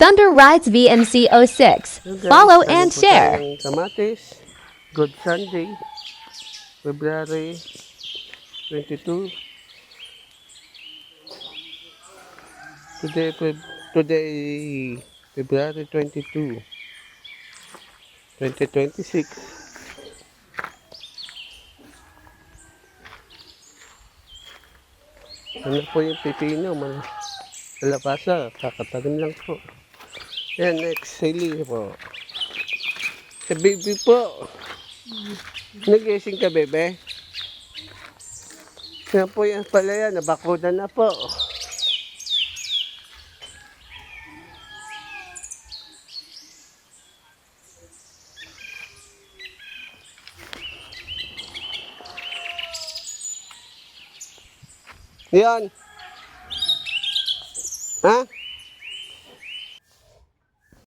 Thunder Rides VMC 06. Follow and share. Kamatis, Good Sunday, February 22. Today, February 22, 2026. Ano po yung pipino? Malabasa, kakatanim lang po. Yan, next, sili po. Sa baby po. Nagising ka, bebe? Yan po yan pala yan, nabakudan na po. Yan.